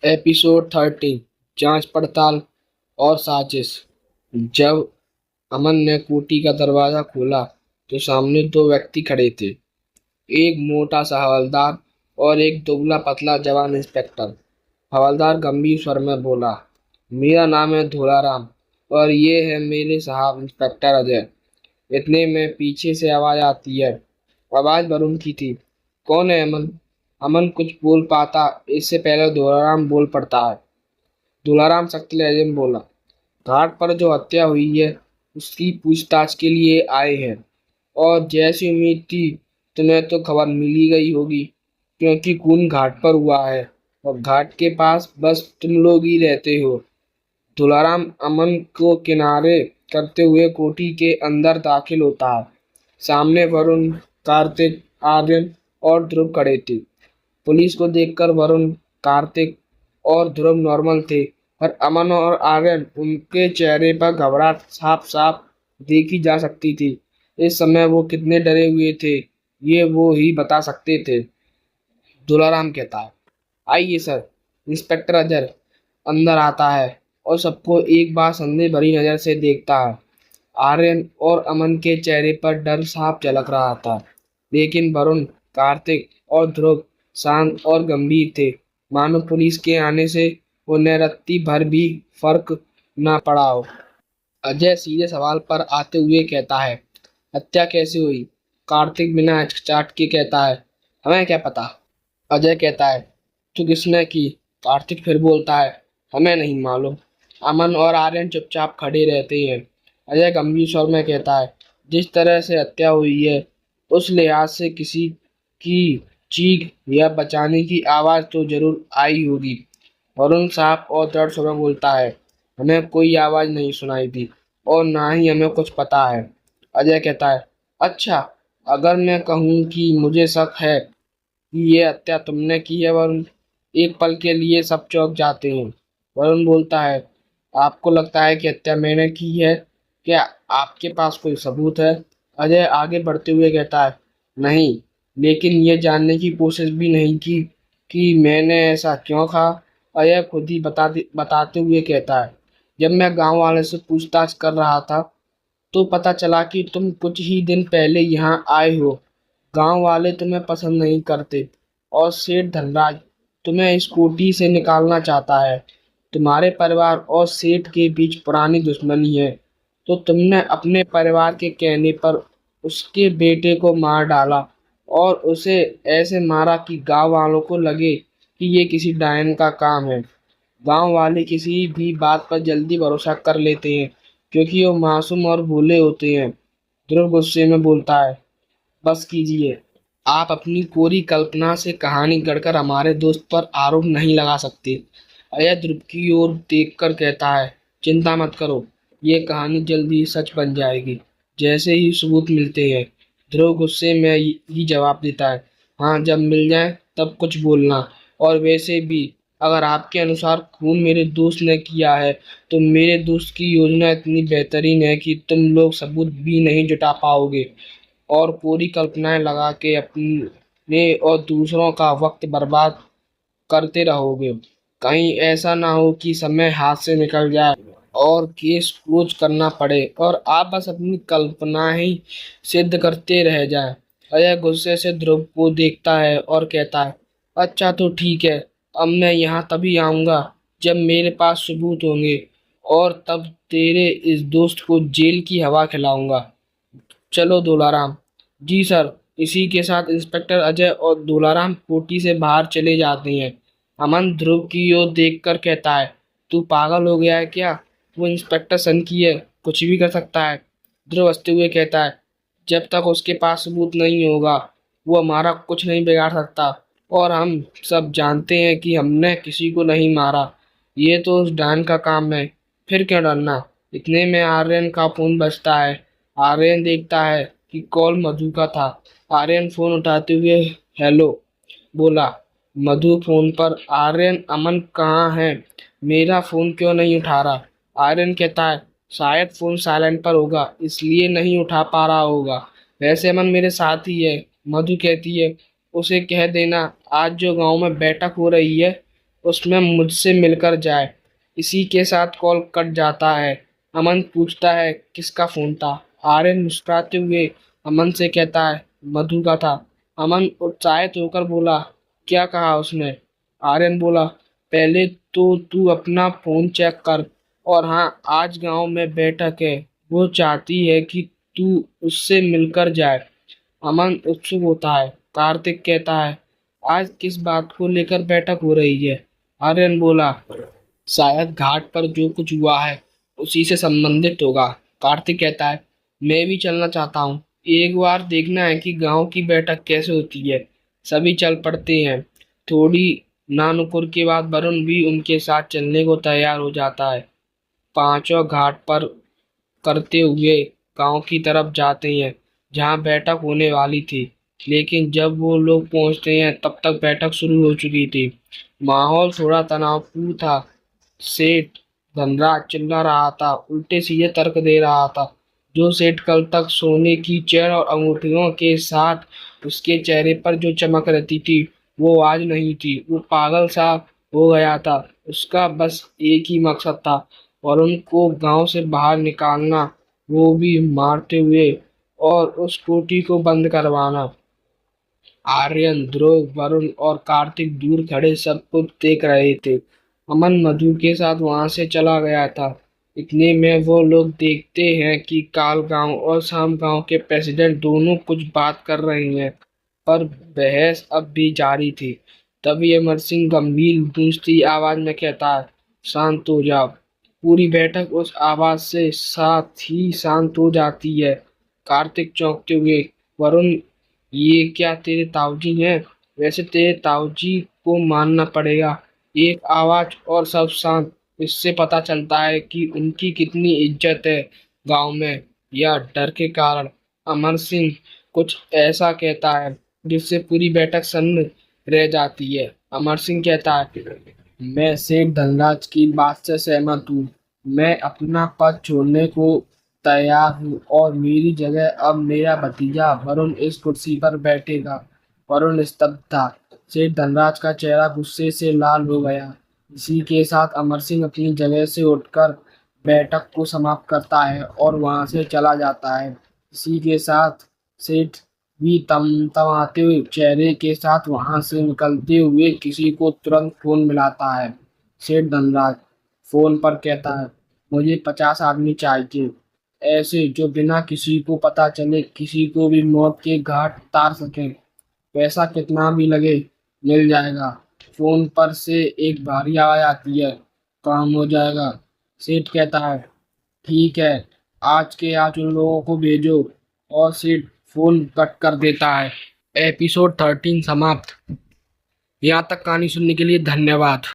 Episode 13। जांच पड़ताल और साजिश। जब अमन ने कोठी का दरवाजा खोला तो सामने दो व्यक्ति खड़े थे। एक मोटा सा हवलदार और एक दुबला पतला जवान इंस्पेक्टर। हवलदार गंभीर स्वर में बोला, मेरा नाम है धोलाराम और ये है मेरे साहब इंस्पेक्टर अजय। इतने में पीछे से आवाज आती है। आवाज वरुण की थी। कौन है अमन? अमन कुछ बोल पाता इससे पहले धोलाराम बोल पड़ता है। दुलाराम सख्त लहजे में बोला, घाट पर जो हत्या हुई है उसकी पूछताछ के लिए आए हैं। और जैसी उम्मीद थी, तुम्हें तो खबर मिल ही गई होगी, क्योंकि खून घाट पर हुआ है और घाट के पास बस तुम लोग ही रहते हो। दुलाराम अमन को किनारे करते हुए कोठी के अंदर दाखिल होता है। सामने वरुण, कार्तिक, आर्यन और ध्रुव खड़े थे। पुलिस को देखकर वरुण, कार्तिक और ध्रुव नॉर्मल थे, पर अमन और आर्यन, उनके चेहरे पर घबराहट साफ साफ देखी जा सकती थी। इस समय वो कितने डरे हुए थे ये वो ही बता सकते थे। दुलाराम कहता है, आइए सर। इंस्पेक्टर अजय अंदर आता है और सबको एक बार संदेह भरी नजर से देखता है। आर्यन और अमन के चेहरे पर डर साफ झलक रहा था, लेकिन वरुण, कार्तिक और ध्रुव शांत और गंभीर थे, मानो पुलिस के आने से उन्हें रत्ती भर भी फर्क ना पड़ा हो। अजय सीधे सवाल पर आते हुए कहता है, हत्या कैसे हुई? कार्तिक बिना हिचकिचाहट के कहता है, हमें क्या पता। अजय कहता है, तो किसने की? कार्तिक फिर बोलता है, हमें नहीं मालूम। अमन और आर्यन चुपचाप खड़े रहते हैं। अजय गंभीर स्वर में कहता है, जिस तरह से हत्या हुई है उस लिहाज से किसी की चीख या बचाने की आवाज तो जरूर आई होगी। वरुण साहब और दृढ़ स्वर में बोलता है, हमें कोई आवाज नहीं सुनाई दी और ना ही हमें कुछ पता है। अजय कहता है, अच्छा, अगर मैं कहूँ कि मुझे शक है कि ये हत्या तुमने की है वरुण? एक पल के लिए सब चौंक जाते हैं। वरुण बोलता है, आपको लगता है कि हत्या मैंने की है? क्या आपके पास कोई सबूत है? अजय आगे बढ़ते हुए कहता है, नहीं, लेकिन ये जानने की कोशिश भी नहीं की कि मैंने ऐसा क्यों कहा। अजय खुद ही बताते हुए कहता है, जब मैं गांव वाले से पूछताछ कर रहा था तो पता चला कि तुम कुछ ही दिन पहले यहाँ आए हो। गांव वाले तुम्हें पसंद नहीं करते और सेठ धनराज तुम्हें इस कोठी से निकालना चाहता है। तुम्हारे परिवार और सेठ के बीच पुरानी दुश्मनी है, तो तुमने अपने परिवार के कहने पर उसके बेटे को मार डाला और उसे ऐसे मारा कि गांव वालों को लगे कि ये किसी डायन का काम है। गांव वाले किसी भी बात पर जल्दी भरोसा कर लेते हैं, क्योंकि वो मासूम और भोले होते हैं। ध्रुव गुस्से में बोलता है, बस कीजिए। आप अपनी कोरी कल्पना से कहानी गढ़कर हमारे दोस्त पर आरोप नहीं लगा सकते। अजय ध्रुव की ओर देखकर कहता है, चिंता मत करो, ये कहानी जल्दी ही सच बन जाएगी, जैसे ही सबूत मिलते हैं। ध्रुव गुस्से में ही जवाब देता है, हाँ, जब मिल जाए तब कुछ बोलना। और वैसे भी अगर आपके अनुसार खून मेरे दोस्त ने किया है तो मेरे दोस्त की योजना इतनी बेहतरीन है कि तुम लोग सबूत भी नहीं जुटा पाओगे और पूरी कल्पनाएं लगा के अपने और दूसरों का वक्त बर्बाद करते रहोगे। कहीं ऐसा ना हो कि समय हाथ से निकल जाए और केस क्लोज करना पड़े और आप बस अपनी कल्पना ही सिद्ध करते रह जाएं। अजय गुस्से से ध्रुव को देखता है और कहता है, अच्छा तो ठीक है, अब मैं यहाँ तभी आऊँगा जब मेरे पास सबूत होंगे और तब तेरे इस दोस्त को जेल की हवा खिलाऊंगा। चलो दुलाराम। जी सर। इसी के साथ इंस्पेक्टर अजय और दुलाराम कोठी से बाहर चले जाते हैं। अमन ध्रुव की ओर देखकर कहता है, तू पागल हो गया है क्या? वो इंस्पेक्टर सन की है, कुछ भी कर सकता है। ध्रुव हंसते हुए कहता है, जब तक उसके पास सबूत नहीं होगा वो हमारा कुछ नहीं बिगाड़ सकता और हम सब जानते हैं कि हमने किसी को नहीं मारा। ये तो उस डॉन का काम है, फिर क्यों डरना। इतने में आर्यन का फोन बजता है। आर्यन देखता है कि कॉल मधु का था। आर्यन फोन उठाते हुए हेलो बोला। मधु फोन पर, आर्यन, अमन कहाँ है? मेरा फोन क्यों नहीं उठा रहा? आर्यन कहता है, शायद फोन साइलेंट पर होगा इसलिए नहीं उठा पा रहा होगा। वैसे अमन मेरे साथ ही है। मधु कहती है, उसे कह देना आज जो गांव में बैठक हो रही है उसमें मुझसे मिलकर जाए। इसी के साथ कॉल कट जाता है। अमन पूछता है किसका फोन था। आर्यन मुस्कुराते हुए अमन से कहता है मधु का था। अमन उत्साहित होकर बोला क्या कहा उसने। आर्यन बोला पहले तो तू अपना फोन चेक कर। और हाँ, आज गांव में बैठक है, वो चाहती है कि तू उससे मिलकर जाए। अमन उत्सुक होता है। कार्तिक कहता है आज किस बात को लेकर बैठक हो रही है। आर्यन बोला शायद घाट पर जो कुछ हुआ है उसी से संबंधित होगा। कार्तिक कहता है मैं भी चलना चाहता हूँ, एक बार देखना है कि गांव की बैठक कैसे होती है। सभी चल पड़ते हैं। थोड़ी नानुकुर के बाद वरुण भी उनके साथ चलने को तैयार हो जाता है। पांचों घाट पर करते हुए गांव की तरफ जाते हैं जहां बैठक होने वाली थी। लेकिन जब वो लोग पहुंचते हैं तब तक बैठक शुरू हो चुकी थी। माहौल थोड़ा तनावपूर्ण था। सेठ धनराज चिल्ला रहा था, उल्टे सीधे तर्क दे रहा था। जो सेठ कल तक सोने की चेन और अंगूठियों के साथ उसके चेहरे पर जो चमक रहती थी वो आज नहीं थी। वो पागल सा हो गया था। उसका बस एक ही मकसद था और उनको गांव से बाहर निकालना, वो भी मारते हुए, और उस कोठी को बंद करवाना। आर्यन, ध्रुव, वरुण और कार्तिक दूर खड़े सब कुछ देख रहे थे। अमन मधु के साथ वहां से चला गया था। इतने में वो लोग देखते हैं कि काल गांव और शाम गांव के प्रेसिडेंट दोनों कुछ बात कर रहे हैं, पर बहस अब भी जारी थी। तभी अमर सिंह गंभीर गूंजती आवाज में कहता है शांत हो जाओ। पूरी बैठक उस आवाज से साथ ही शांत हो जाती है। कार्तिक चौंकते हुए वरुण ये क्या तेरे ताऊजी हैं। वैसे तेरे ताऊजी को मानना पड़ेगा। एक आवाज और सब शांत। इससे पता चलता है कि उनकी कितनी इज्जत है गांव में। या डर के कारण अमर सिंह कुछ ऐसा कहता है जिससे पूरी बैठक सन्न रह जाती है। अमर सिंह कहता है मैं सेठ धनराज की बात से सहमत हूँ। मैं अपना पद छोड़ने को तैयार हूँ और मेरी जगह अब मेरा भतीजा वरुण इस कुर्सी पर बैठेगा। वरुण स्तब्ध था। सेठ धनराज का चेहरा गुस्से से लाल हो गया। इसी के साथ अमर सिंह अपनी जगह से उठकर बैठक को समाप्त करता है और वहां से चला जाता है। इसी के साथ सेठ भी तमतमाते हुए चेहरे के साथ वहां से निकलते हुए किसी को तुरंत फोन मिलाता है। सेठ धनराज फोन पर कहता है मुझे 50 आदमी चाहिए, ऐसे जो बिना किसी को पता चले किसी को भी मौत के घाट उतार सके। पैसा कितना भी लगे मिल जाएगा। फोन पर से एक भारी आवाज आती है काम हो जाएगा। सेठ कहता है ठीक है, आज के आज उन लोगों को भेजो। और सेठ फोन कट कर देता है। एपिसोड 13 समाप्त। यहाँ तक कहानी सुनने के लिए धन्यवाद।